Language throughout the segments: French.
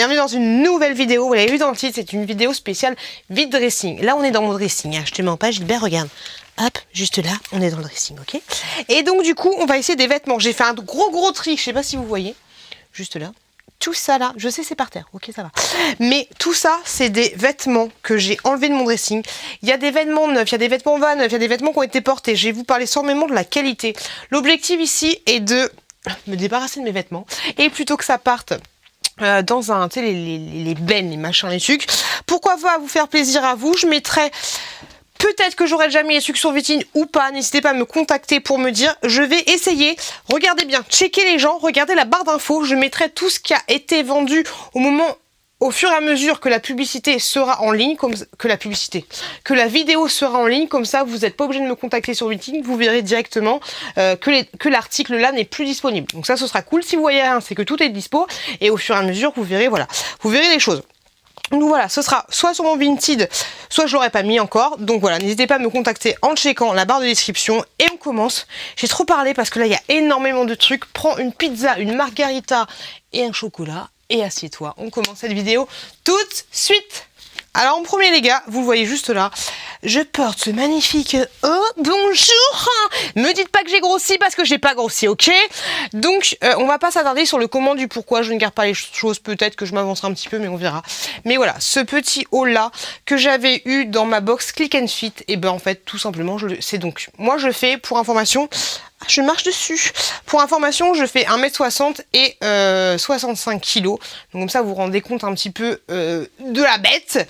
bienvenue dans une nouvelle vidéo. Vous l'avez vu dans le titre, c'est une vidéo spéciale vide dressing. Là on est dans mon dressing, hein. Je te mens pas Gilbert, regarde. Hop, juste là, on est dans le dressing, ok. Et donc du coup, on va essayer des vêtements. J'ai fait un gros tri, je sais pas si vous voyez. Juste là. Tout ça là, je sais c'est par terre, ok ça va. Mais tout ça, c'est des vêtements que j'ai enlevés de mon dressing. Il y a des vêtements neufs, il y a des vêtements va neufs, il y a des vêtements qui ont été portés. Je vais vous parler sûrement de la qualité. L'objectif ici est de me débarrasser de mes vêtements. Et plutôt que ça parte dans un, tu sais, les bennes, les machins, les trucs. Pourquoi pas vous faire plaisir à vous, je mettrai... Peut-être que j'aurai déjà mis les trucs sur vitrine ou pas. N'hésitez pas à me contacter pour me dire. Je vais essayer. Regardez bien, checkez les gens, regardez la barre d'infos. Je mettrai tout ce qui a été vendu au fur et à mesure que la publicité sera en ligne, que la vidéo sera en ligne. Comme ça, vous n'êtes pas obligé de me contacter sur vitrine. Vous verrez directement que l'article là n'est plus disponible. Donc ça, ce sera cool. Si vous voyez rien, c'est que tout est dispo. Et au fur et à mesure, vous verrez, voilà, vous verrez les choses. Donc voilà, ce sera soit sur mon Vinted, soit je l'aurais pas mis encore. Donc voilà, n'hésitez pas à me contacter en checkant la barre de description. Et on commence. J'ai trop parlé parce que là, il y a énormément de trucs. Prends une pizza, une margarita et un chocolat et assieds-toi. On commence cette vidéo tout de suite. Alors en premier les gars, vous le voyez juste là, je porte ce magnifique oh bonjour. Me dites pas que j'ai grossi parce que j'ai pas grossi, ok. Donc on va pas s'attarder sur le comment du pourquoi, je ne garde pas les choses, peut-être que je m'avancerai un petit peu mais on verra. Mais voilà, ce petit haul là que j'avais eu dans ma box Click and Fit, et ben en fait tout simplement c'est donc, moi je fais pour information, je marche dessus. Pour information, je fais 1m60 et 65 kg. Donc comme ça, vous vous rendez compte un petit peu de la bête.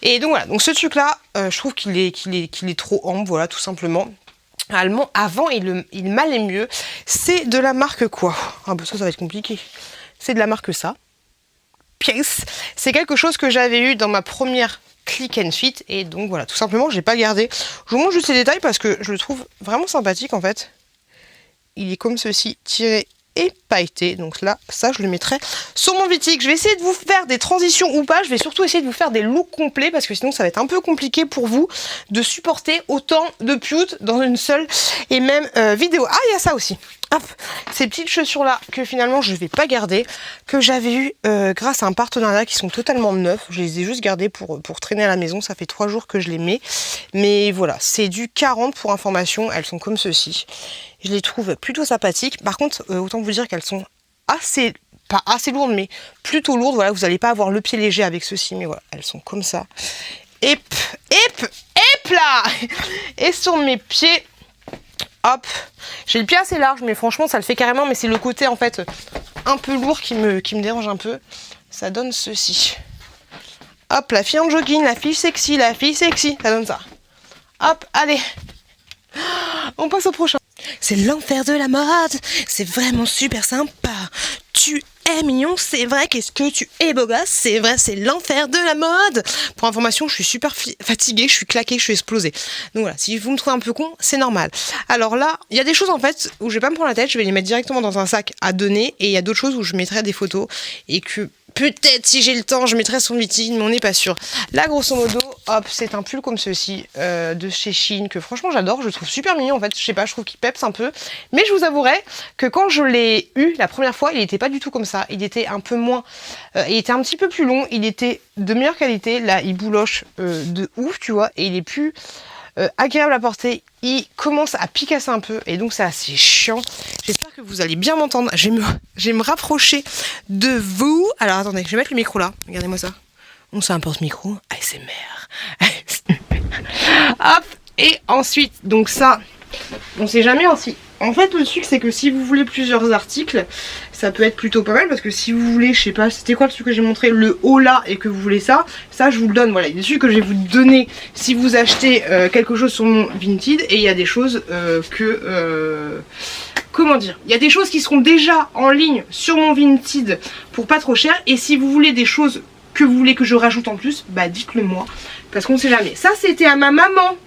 Et donc voilà, donc ce truc-là, je trouve qu'il est trop ample, voilà, tout simplement. Avant, il m'allait mieux. C'est de la marque quoi? Ah bah ça va être compliqué. C'est de la marque ça. Pièce. C'est quelque chose que j'avais eu dans ma première Click and Fit. Et donc voilà, tout simplement, j'ai pas gardé. Je vous montre juste les détails parce que je le trouve vraiment sympathique en fait. Il est comme ceci, tiré et pailleté. Donc là, ça, je le mettrai sur mon Vitic. Je vais essayer de vous faire des transitions ou pas. Je vais surtout essayer de vous faire des looks complets parce que sinon, ça va être un peu compliqué pour vous de supporter autant de putes dans une seule et même vidéo. Ah, il y a ça aussi. Hop, ces petites chaussures-là que finalement, je ne vais pas garder, que j'avais eu grâce à un partenariat qui sont totalement neufs. Je les ai juste gardées pour traîner à la maison. Ça fait 3 jours que je les mets. Mais voilà, c'est du 40 pour information. Elles sont comme ceci. Je les trouve plutôt sympathiques. Par contre, autant vous dire qu'elles sont assez, pas assez lourdes, mais plutôt lourdes. Voilà, vous n'allez pas avoir le pied léger avec ceci, mais voilà, elles sont comme ça. Hop là. Et sur mes pieds, hop, j'ai le pied assez large, mais franchement, ça le fait carrément. Mais c'est le côté, en fait, un peu lourd qui me dérange un peu. Ça donne ceci. Hop, la fille en jogging, la fille sexy, ça donne ça. Hop, allez. On passe au prochain. C'est l'enfer de la mode, c'est vraiment super sympa. Tu es mignon, c'est vrai, qu'est-ce que tu es beau gosse, c'est vrai, c'est l'enfer de la mode. Pour information, je suis super fatiguée, je suis claquée, je suis explosée. Donc voilà, si vous me trouvez un peu con, c'est normal. Alors là, il y a des choses en fait où je vais pas me prendre la tête, je vais les mettre directement dans un sac à donner. Et il y a d'autres choses où je mettrai des photos et que... peut-être si j'ai le temps, je mettrai son meeting, mais on n'est pas sûr. Là, grosso modo, hop, c'est un pull comme ceci de chez Shein que franchement j'adore, je trouve super mignon en fait. Je sais pas, je trouve qu'il peps un peu. Mais je vous avouerai que quand je l'ai eu la première fois, il n'était pas du tout comme ça. Il était un peu moins, il était un petit peu plus long, il était de meilleure qualité. Là, il bouloche de ouf, tu vois, et il est plus agréable à porter. Il commence à picasser un peu et donc c'est assez chiant. J'espère que vous allez bien m'entendre. Je vais me rapprocher de vous. Alors attendez, je vais mettre le micro là. Regardez-moi ça. On sait un porte-micro. ASMR. Hop. Et ensuite, donc ça, on sait jamais aussi. En fait, le truc, c'est que si vous voulez plusieurs articles, ça peut être plutôt pas mal parce que si vous voulez, je sais pas, c'était quoi le truc que j'ai montré, le haut là, et que vous voulez ça, je vous le donne. Voilà, il y a des trucs que je vais vous donner si vous achetez quelque chose sur mon Vinted, et il y a des choses comment dire, il y a des choses qui seront déjà en ligne sur mon Vinted pour pas trop cher, et si vous voulez des choses que vous voulez que je rajoute en plus, bah dites-le moi, parce qu'on sait jamais. Ça, c'était à ma maman.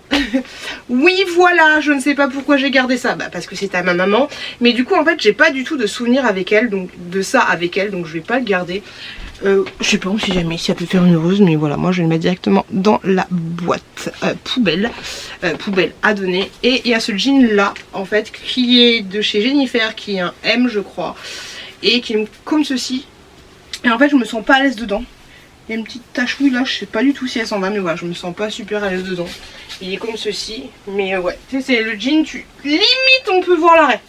Oui, voilà, je ne sais pas pourquoi j'ai gardé ça, bah parce que c'était à ma maman, mais du coup en fait j'ai pas du tout de souvenir avec elle, donc de ça avec elle, donc je vais pas le garder. Je sais pas si jamais ça peut faire une heureuse, mais voilà, moi je vais le mettre directement dans la boîte poubelle à donner. Et il y a ce jean là en fait qui est de chez Jennifer, qui est un M je crois, et qui est comme ceci. Et en fait je me sens pas à l'aise dedans. Il y a une petite tache rouille là, je sais pas du tout si elle s'en va, mais voilà, je me sens pas super à l'aise dedans. Il est comme ceci, mais ouais, tu sais, c'est le jean, limite on peut voir l'arrêt.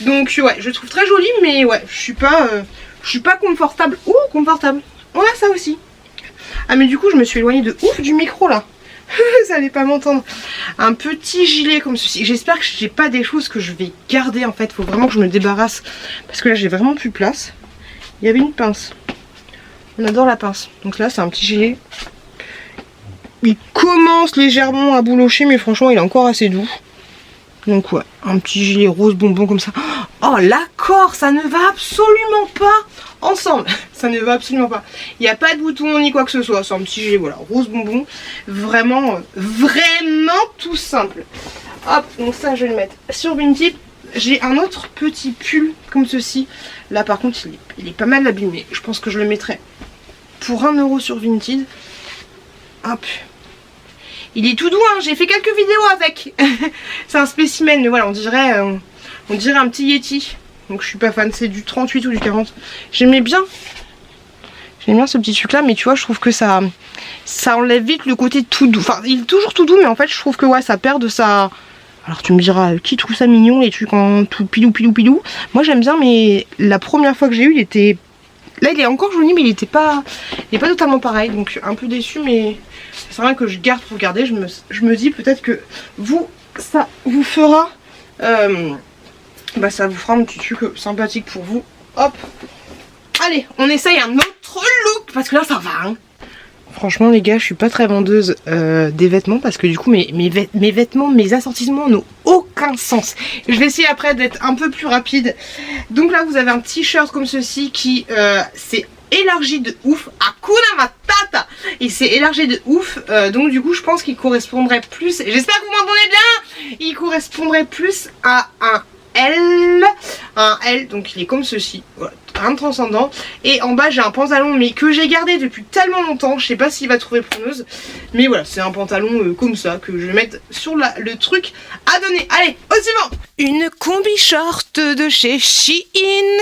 Donc ouais, je le trouve très joli, mais ouais, je suis pas confortable. Ouh, confortable. On a ça aussi. Ah mais du coup, je me suis éloignée de ouf du micro là. Ça allait pas m'entendre. Un petit gilet comme ceci. J'espère que j'ai pas des choses que je vais garder en fait. Faut vraiment que je me débarrasse parce que là j'ai vraiment plus place. Il y avait une pince. On adore la pince. Donc là c'est un petit gilet. Il commence légèrement à boulocher, mais franchement il est encore assez doux. Donc ouais, un petit gilet rose bonbon comme ça. Oh l'accord, ça ne va absolument pas ensemble. Ça ne va absolument pas. Il n'y a pas de bouton ni quoi que ce soit. C'est un petit gilet, voilà, rose bonbon. Vraiment, vraiment tout simple. Hop, donc ça je vais le mettre sur Vinted. J'ai un autre petit pull comme ceci. Là par contre il est pas mal abîmé. Je pense que je le mettrai pour 1 € sur Vinted. Hop. Il est tout doux, hein. J'ai fait quelques vidéos avec. C'est un spécimen, mais voilà, on dirait un petit Yeti. Donc je suis pas fan, c'est du 38 ou du 40. J'aimais bien ce petit truc là, mais tu vois, je trouve que ça enlève vite le côté tout doux. Enfin, il est toujours tout doux, mais en fait, je trouve que ouais, ça perd de sa... Alors tu me diras, qui trouve ça mignon, les trucs en tout pilou pilou pilou. Moi j'aime bien, mais la première fois que j'ai eu, il était... Là il est encore joli, mais il est pas totalement pareil. Donc un peu déçu, mais c'est rien que je garde pour garder. Je me dis peut-être que ça vous fera... ça vous fera un petit truc sympathique pour vous. Hop. Allez, on essaye un autre look, parce que là ça va, hein. Franchement les gars, je suis pas très vendeuse des vêtements parce que du coup mes vêtements, mes assortissements n'ont aucun sens. Je vais essayer après d'être un peu plus rapide. Donc là vous avez un t-shirt comme ceci qui s'est élargi de ouf. Hakuna Matata. Il s'est élargi de ouf. Donc du coup je pense qu'il correspondrait plus, j'espère que vous m'entendez bien, il correspondrait plus à un L, donc il est comme ceci, voilà, rien de transcendant. Et en bas j'ai un pantalon mais que j'ai gardé depuis tellement longtemps, je sais pas s'il va trouver preneuse, mais voilà, c'est un pantalon comme ça que je vais mettre sur le truc à donner. Allez, au suivant. Une combi short de chez Shein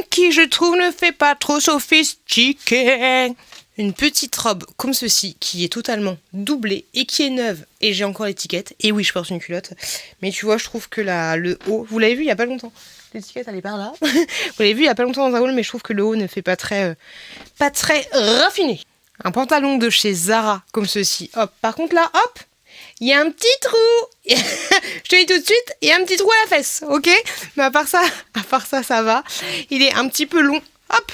qui je trouve ne fait pas trop sophistiqué. Une petite robe comme ceci qui est totalement doublée et qui est neuve, et j'ai encore l'étiquette. Et oui, je porte une culotte, mais tu vois, je trouve que le haut, vous l'avez vu il y a pas longtemps, l'étiquette elle est par là. Vous l'avez vu il y a pas longtemps dans un haul, mais je trouve que le haut ne fait pas très raffiné. Un pantalon de chez Zara comme ceci. Hop, par contre là, hop, il y a un petit trou. Je te dis tout de suite, il y a un petit trou à la fesse, ok. Mais à part ça, ça va. Il est un petit peu long. Hop.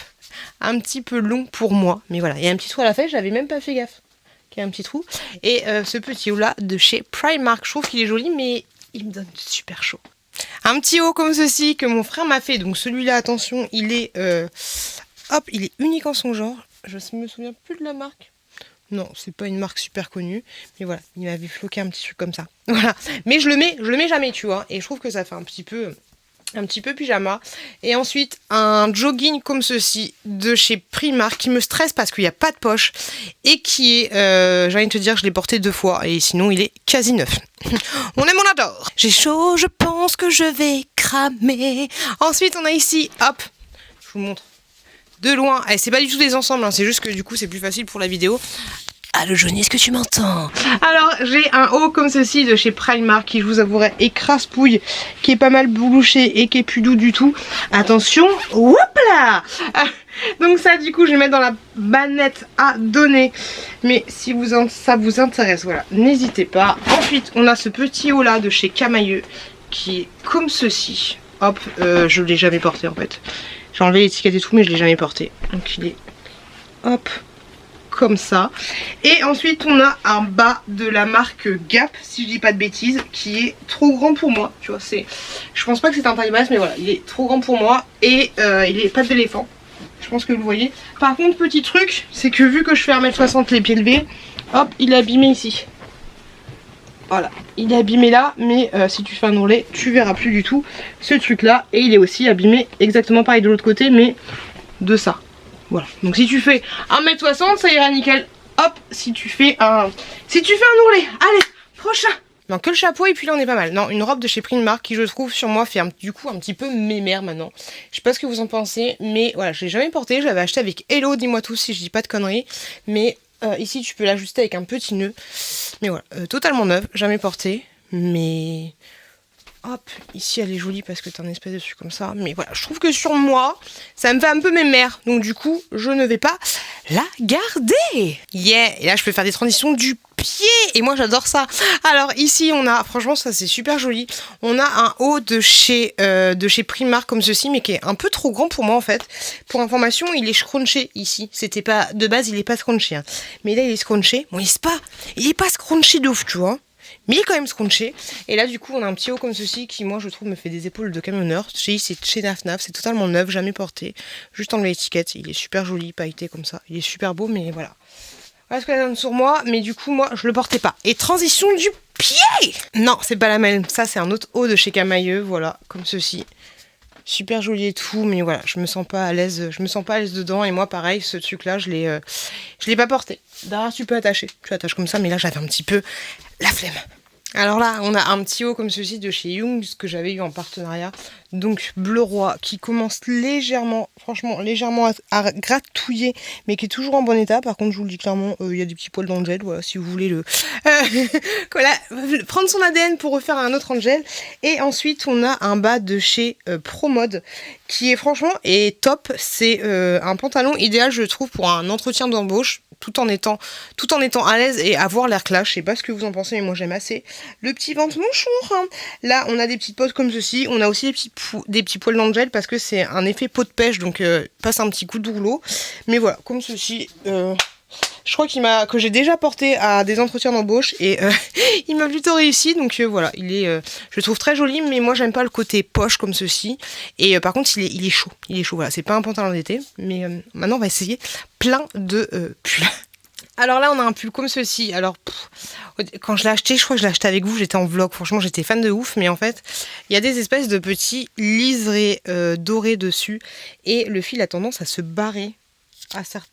Un petit peu long pour moi, mais voilà, il y a un petit trou à la fesse, j'avais même pas fait gaffe qu'il y a un petit trou. Et ce petit haut là de chez Primark, je trouve qu'il est joli, mais il me donne super chaud. Un petit haut comme ceci que mon frère m'a fait, donc celui-là, attention, il est il est unique en son genre. Je me souviens plus de la marque. Non, c'est pas une marque super connue, mais voilà, il m'avait floqué un petit truc comme ça. Voilà, mais je le mets jamais, tu vois, et je trouve que ça fait un petit peu pyjama. Et ensuite un jogging comme ceci de chez Primark qui me stresse parce qu'il n'y a pas de poche et qui est, j'ai envie de te dire, je l'ai porté 2 fois et sinon il est quasi neuf. On aime, on adore. J'ai chaud, je pense que je vais cramer. Ensuite on a ici, hop, je vous montre de loin. C'est pas du tout des ensembles, hein, c'est juste que du coup c'est plus facile pour la vidéo. Allô Johnny, est-ce que tu m'entends? Alors j'ai un haut comme ceci de chez Primark qui, je vous avouerai, écrase-pouille, qui est pas mal boulouché et qui est plus doux du tout. Attention, hop là. Donc ça du coup je vais mettre dans la banette à donner. Mais si ça vous intéresse, voilà, n'hésitez pas. Ensuite on a ce petit haut là de chez Camailleux qui est comme ceci. Hop, je l'ai jamais porté en fait. J'ai enlevé l'étiquette et tout mais je l'ai jamais porté. Donc il est, hop, comme ça. Et ensuite on a un bas de la marque Gap, si je dis pas de bêtises, qui est trop grand pour moi. Tu vois, je pense pas que c'est un taille basse, mais voilà, il est trop grand pour moi. Et il est pas d'éléphant, je pense que vous voyez. Par contre, petit truc, c'est que vu que je fais 1m60 les pieds levés, hop, il est abîmé ici. Voilà, il est abîmé là, mais si tu fais un ourlet, tu verras plus du tout ce truc là. Et il est aussi abîmé exactement pareil de l'autre côté, mais de ça. Voilà, donc si tu fais 1m60, ça ira nickel. Hop, si tu fais un ourlet. Allez, prochain. Non, que le chapeau et puis là on est pas mal. Non, une robe de chez Primark qui je trouve sur moi fait du coup un petit peu mémère maintenant. Je sais pas ce que vous en pensez, mais voilà, je l'ai jamais porté. Je l'avais acheté avec Hello, dis-moi tout si je dis pas de conneries. Mais ici tu peux l'ajuster avec un petit nœud. Mais voilà, totalement neuve, jamais portée. Mais hop, ici elle est jolie parce que t'as un espèce dessus comme ça. Mais voilà, je trouve que sur moi, ça me fait un peu mémère. Donc du coup, je ne vais pas la garder. Yeah, et là je peux faire des transitions du pied. Et moi j'adore ça. Alors ici on a, franchement ça c'est super joli. On a un haut de chez Primark comme ceci, mais qui est un peu trop grand pour moi en fait. Pour information, il est scrunché ici. C'était pas, de base il est pas scrunché. Hein. Mais là il est scrunché. Bon il est pas scrunché de ouf, tu vois. Mais il est quand même scrunché. Et là, du coup, on a un petit haut comme ceci qui, moi, je trouve, me fait des épaules de camionneur. C'est chez Naf Naf, c'est totalement neuf, jamais porté. Juste enlever l'étiquette. Il est super joli, pailleté comme ça. Il est super beau, mais voilà. Voilà ce que ça donne sur moi. Mais du coup, moi, je le portais pas. Et transition du pied. Non, c'est pas la même. Ça, c'est un autre haut de chez Camailleux. Voilà, comme ceci. Super joli et tout, mais voilà, je me sens pas à l'aise dedans. Et moi, pareil, ce truc-là, je l'ai pas porté. Derrière, tu peux attacher. Tu attaches comme ça, mais là, j'avais un petit peu la flemme. Alors là, on a un petit haut comme ceci de chez Young, que j'avais eu en partenariat. Donc bleu roi, qui commence légèrement, franchement, légèrement à gratouiller, mais qui est toujours en bon état. Par contre, je vous le dis clairement, il y a des petits poils dans le gel, voilà, si vous voulez voilà, prendre son ADN pour refaire un autre Angel. Et ensuite, on a un bas de chez ProMode, qui est franchement est top. C'est un pantalon idéal, je trouve, pour un entretien d'embauche. Tout en étant à l'aise et avoir l'air clash. Je sais pas ce que vous en pensez, mais moi j'aime assez. Le petit ventre mouchoir. Hein. Là, on a des petites potes comme ceci. On a aussi des petits poils d'Angel parce que c'est un effet peau de pêche, donc passe un petit coup de rouleau. Mais voilà, comme ceci. Je crois que j'ai déjà porté à des entretiens d'embauche et il m'a plutôt réussi. Donc voilà, je le trouve très joli, mais moi j'aime pas le côté poche comme ceci. Et par contre, il est chaud. Il est chaud, voilà. C'est pas un pantalon d'été, mais maintenant on va essayer plein de pulls. Alors là, on a un pull comme ceci. Alors, quand je l'ai acheté, je crois que je l'ai acheté avec vous, j'étais en vlog. Franchement, j'étais fan de ouf. Mais en fait, il y a des espèces de petits liserés dorés dessus. Et le fil a tendance à se barrer.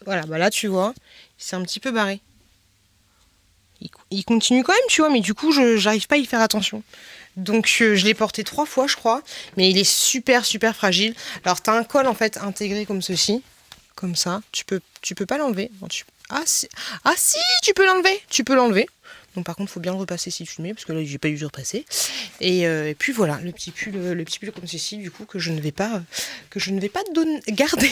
Voilà, bah là, tu vois, c'est un petit peu barré. Il continue quand même, tu vois, mais du coup, j'arrive pas à y faire attention. Donc, je l'ai porté 3 fois, je crois. Mais il est super, super fragile. Alors, t'as un col, en fait, intégré comme ceci. Comme ça. Tu peux pas l'enlever. Ah si, tu peux l'enlever. Tu peux l'enlever. Donc par contre, faut bien le repasser si tu le mets, parce que là, j'ai pas eu de repasser. Et puis voilà, le petit pull comme ceci, du coup, que je ne vais pas garder.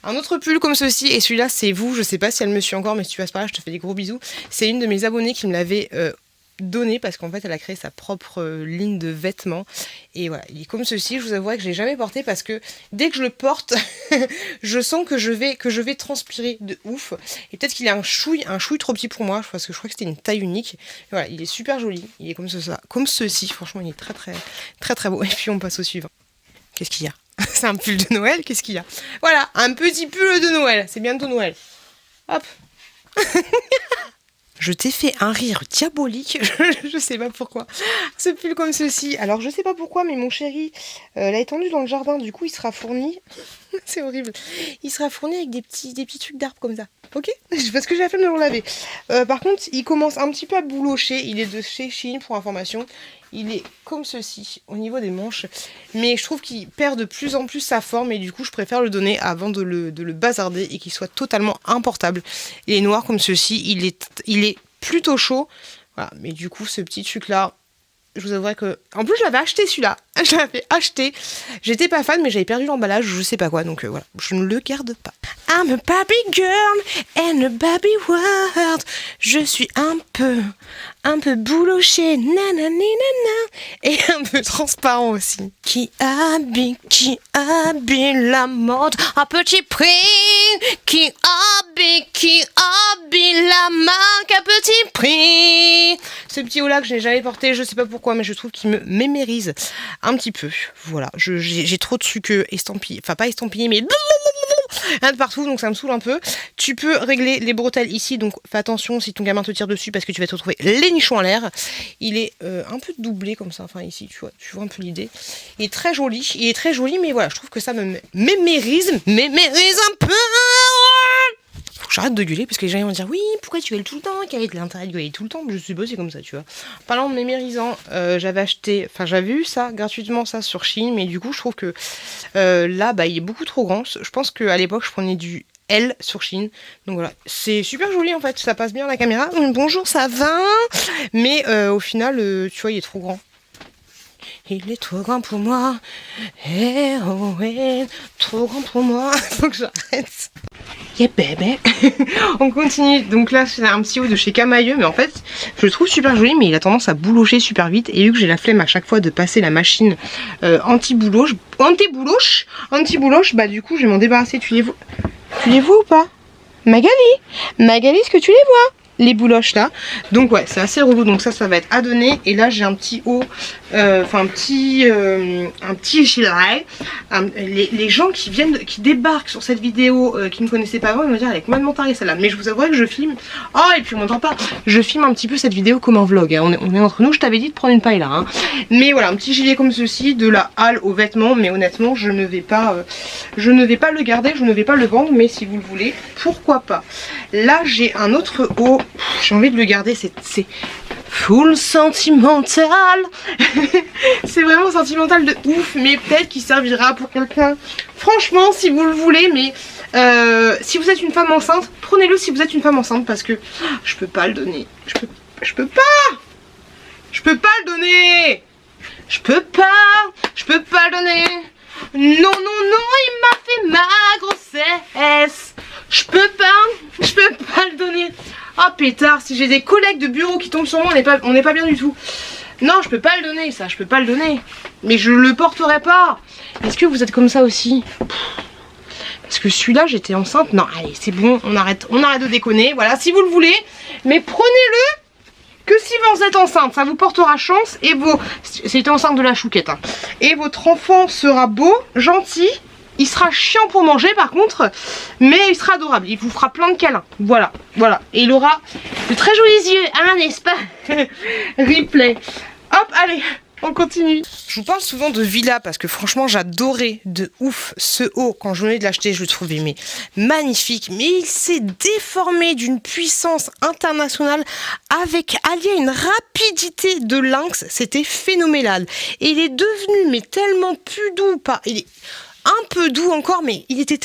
Un autre pull comme ceci, et celui-là, c'est vous. Je sais pas si elle me suit encore, mais si tu passes par là, je te fais des gros bisous. C'est une de mes abonnées qui me l'avait donné parce qu'en fait elle a créé sa propre ligne de vêtements et voilà, il est comme ceci. Je vous avouerai que je l'ai jamais porté parce que dès que je le porte je sens que je vais transpirer de ouf et peut-être qu'il est un chouille trop petit pour moi parce que je crois que c'était une taille unique. Et voilà, il est super joli, il est comme ceci, franchement il est très très très très beau. Et puis on passe au suivant. Qu'est-ce qu'il y a? C'est un pull de Noël, qu'est-ce qu'il y a? Voilà, un petit pull de Noël, c'est bientôt Noël. Hop. Je t'ai fait un rire diabolique, je sais pas pourquoi. Ce pull comme ceci. Alors je sais pas pourquoi, mais mon chéri l'a étendu dans le jardin. Du coup, il sera fourni. C'est horrible. Il sera fourni avec des petits trucs d'arbres comme ça. Ok? Parce que j'ai la flemme de le laver. Par contre, il commence un petit peu à boulocher. Il est de chez Shein pour information. Il est comme ceci au niveau des manches. Mais je trouve qu'il perd de plus en plus sa forme. Et du coup, je préfère le donner avant de le bazarder et qu'il soit totalement importable. Il est noir comme ceci. Il est plutôt chaud. Voilà. Mais du coup, ce petit truc-là, je vous avouerai que... En plus, je l'avais acheté celui-là. Je l'avais acheté. J'étais pas fan, mais j'avais perdu l'emballage. Je sais pas quoi. Donc voilà, je ne le garde pas. I'm a Barbie girl in a Barbie world. Je suis un peu bouloché, nanana, et un peu transparent aussi. Qui habille la mode à petit prix. Qui habille la marque à petit prix. Ce petit haut-là que je n'ai jamais porté, je sais pas pourquoi, mais je trouve qu'il me mémérise un petit peu. Voilà, j'ai trop de trucs estampillés, enfin pas estampillés, mais de partout, donc ça me saoule un peu. Tu peux régler les bretelles ici, donc fais attention si ton gamin te tire dessus parce que tu vas te retrouver les nichons à l'air. Il est un peu doublé comme ça, enfin ici tu vois un peu l'idée. Il est très joli, mais voilà, je trouve que ça me mémérise un peu. que j'arrête de gueuler parce que les gens vont dire oui, pourquoi tu gueules tout le temps, quel est l'intérêt de gueuler tout le temps. Je sais pas, c'est comme ça, tu vois. Parlant de mémérisant, j'avais eu ça gratuitement ça sur Shein, mais du coup je trouve que là il est beaucoup trop grand. Je pense qu'à l'époque je prenais du L sur Shein, donc voilà, c'est super joli en fait, ça passe bien à la caméra. Bonjour, ça va, mais au final tu vois il est trop grand. Il est trop grand pour moi, trop grand pour moi. Faut que j'arrête. Yeah bébé. On continue. Donc là c'est un petit haut de chez Camailleux, mais en fait je le trouve super joli, mais il a tendance à boulocher super vite. Et vu que j'ai la flemme à chaque fois de passer la machine anti-bouloche, bah du coup je vais m'en débarrasser. Tu les vois ou pas, Magali, est-ce que tu les vois, les bouloches là? Donc ouais, c'est assez relou, donc ça va être à donner. Et là j'ai un petit haut, un petit gilet. Les gens qui débarquent sur cette vidéo, qui ne connaissaient pas avant, ils vont dire avec moi de monter celle-là. Mais je vous avouerai que je filme, et puis on m'entend pas, je filme un petit peu cette vidéo comme un vlog, hein. On est entre nous, je t'avais dit de prendre une paille là, hein. Mais voilà, un petit gilet comme ceci, de la halle aux vêtements, mais honnêtement je ne vais pas le garder, je ne vais pas le vendre, mais si vous le voulez, pourquoi pas. Là j'ai un autre haut, j'ai envie de le garder, c'est full sentimental. C'est vraiment sentimental de ouf, mais peut-être qu'il servira pour quelqu'un. Franchement, si vous le voulez, mais si vous êtes une femme enceinte, prenez-le si vous êtes une femme enceinte, parce que je peux pas le donner. Je peux pas le donner. Je peux pas le donner. Non, il m'a fait ma grossesse. Je peux pas le donner. Ah pétard, si j'ai des collègues de bureau qui tombent sur moi, on n'est pas bien du tout. Non, je peux pas le donner, ça, je peux pas le donner. Mais je le porterai pas. Est-ce que vous êtes comme ça aussi? Parce que celui-là, j'étais enceinte. Non, allez, c'est bon, on arrête de déconner. Voilà, si vous le voulez. Mais prenez-le que si vous êtes enceinte, ça vous portera chance. Et c'était enceinte de la chouquette, hein. Et votre enfant sera beau, gentil. Il sera chiant pour manger par contre, mais il sera adorable. Il vous fera plein de câlins. Voilà. Et il aura de très jolis yeux, hein, n'est-ce pas? Replay. Hop, allez, on continue. Je vous parle souvent de Villa parce que franchement j'adorais de ouf ce haut. Quand je venais de l'acheter, je le trouvais magnifique. Mais il s'est déformé d'une puissance internationale allié à une rapidité de lynx. C'était phénoménal. Et il est devenu mais tellement plus doux. Il est un peu doux encore, mais il était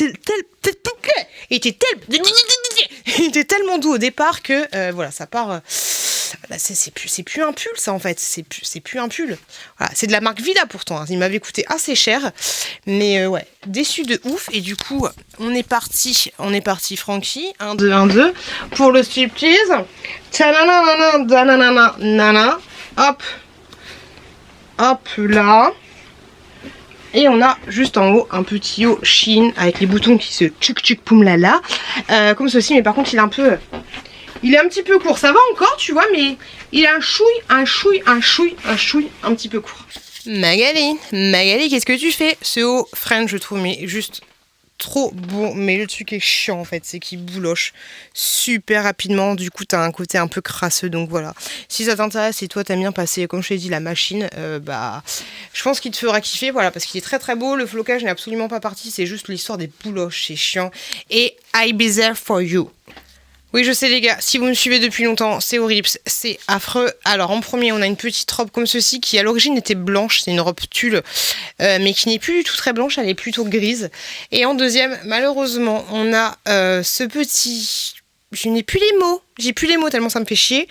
tellement doux au départ que voilà, ça part. C'est plus un pull, ça en fait. C'est plus un pull. Voilà, c'est de la marque Villa pourtant, hein. Il m'avait coûté assez cher, mais ouais, déçu de ouf. Et du coup, on est parti, Francky. 1, 2, 1, 2 pour le striptease. Hop là. Et on a juste en haut un petit haut Shein avec les boutons qui se tchuk poum là comme ceci, mais par contre il est un petit peu court. Ça va encore, tu vois, mais il est un chouille un petit peu court. Magali, qu'est-ce que tu fais? Ce haut French, je trouve, mais juste trop bon, mais le truc est chiant en fait, c'est qu'il bouloche super rapidement, du coup t'as un côté un peu crasseux, donc voilà, si ça t'intéresse et toi t'aimes bien passer, comme je t'ai dit, la machine, je pense qu'il te fera kiffer, voilà, parce qu'il est très très beau, le flocage n'est absolument pas parti, c'est juste l'histoire des bouloches, c'est chiant, et I be there for you. Oui, je sais les gars, si vous me suivez depuis longtemps, c'est horrible, c'est affreux. Alors en premier, on a une petite robe comme ceci qui à l'origine était blanche, c'est une robe tulle, mais qui n'est plus du tout très blanche, elle est plutôt grise. Et en deuxième, malheureusement, on a ce petit... Je n'ai plus les mots. J'ai plus les mots tellement ça me fait chier.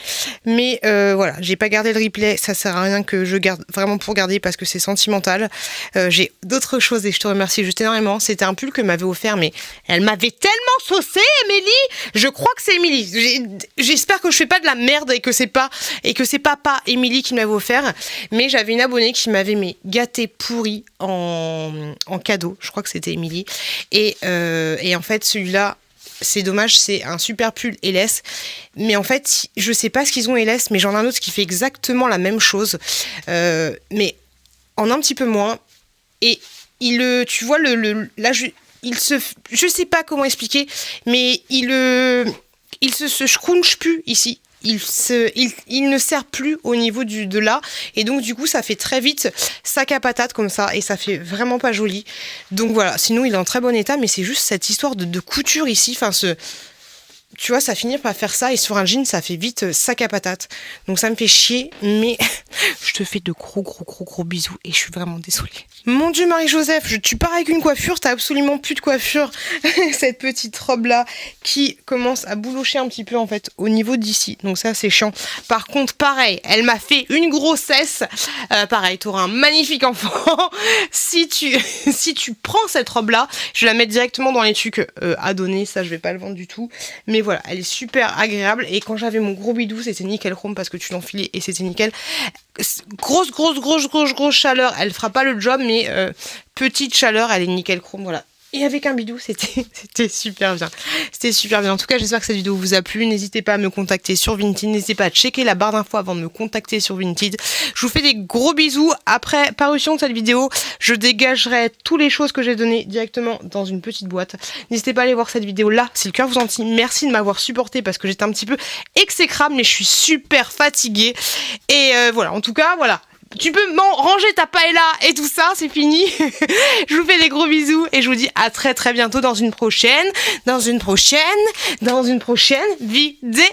Mais voilà, j'ai pas gardé le replay. Ça sert à rien que je garde vraiment pour garder parce que c'est sentimental. J'ai d'autres choses et je te remercie juste énormément. C'était un pull que m'avait offert, mais elle m'avait tellement saucé, Émilie. Je crois que c'est Émilie. J'espère que je fais pas de la merde et que c'est pas pas Émilie qui m'avait offert. Mais j'avais une abonnée qui m'avait gâté pourri en cadeau. Je crois que c'était Émilie. Et en fait, celui-là. C'est dommage, c'est un super pull LS. Mais en fait, je sais pas ce qu'ils ont LS, mais j'en ai un autre qui fait exactement la même chose. Mais en un petit peu moins. Et tu vois, je sais pas comment expliquer, mais il se scrunch plus ici. Il ne sert plus au niveau de là, et donc du coup ça fait très vite sac à patate comme ça, et ça fait vraiment pas joli. Donc voilà, sinon il est en très bon état, mais c'est juste cette histoire de couture ici, enfin tu vois, ça finit par faire ça et sur un jean, ça fait vite sac à patate. Donc ça me fait chier, mais je te fais de gros bisous et je suis vraiment désolée. Mon Dieu, Marie-Joseph, tu pars avec une coiffure, t'as absolument plus de coiffure. Cette petite robe-là qui commence à boulocher un petit peu en fait au niveau d'ici. Donc ça, c'est chiant. Par contre, pareil, elle m'a fait une grossesse. Pareil, t'auras un magnifique enfant. si tu prends cette robe-là, je vais la mettre directement dans les trucs à donner. Ça, je vais pas le vendre du tout. Mais voilà, elle est super agréable. Et quand j'avais mon gros bidou, c'était nickel chrome parce que tu l'enfilais et c'était nickel. Grosse chaleur. Elle fera pas le job, mais petite chaleur, elle est nickel chrome. Voilà. Et avec un bidou, c'était super bien. C'était super bien. En tout cas, j'espère que cette vidéo vous a plu. N'hésitez pas à me contacter sur Vinted. N'hésitez pas à checker la barre d'infos avant de me contacter sur Vinted. Je vous fais des gros bisous. Après parution de cette vidéo, je dégagerai toutes les choses que j'ai données directement dans une petite boîte. N'hésitez pas à aller voir cette vidéo là, si le cœur vous en dit. Merci de m'avoir supporté parce que j'étais un petit peu exécrable, mais je suis super fatiguée. Et voilà, en tout cas, voilà. Tu peux ranger ta paella et tout ça, c'est fini. Je vous fais des gros bisous et je vous dis à très bientôt dans une prochaine vidéo.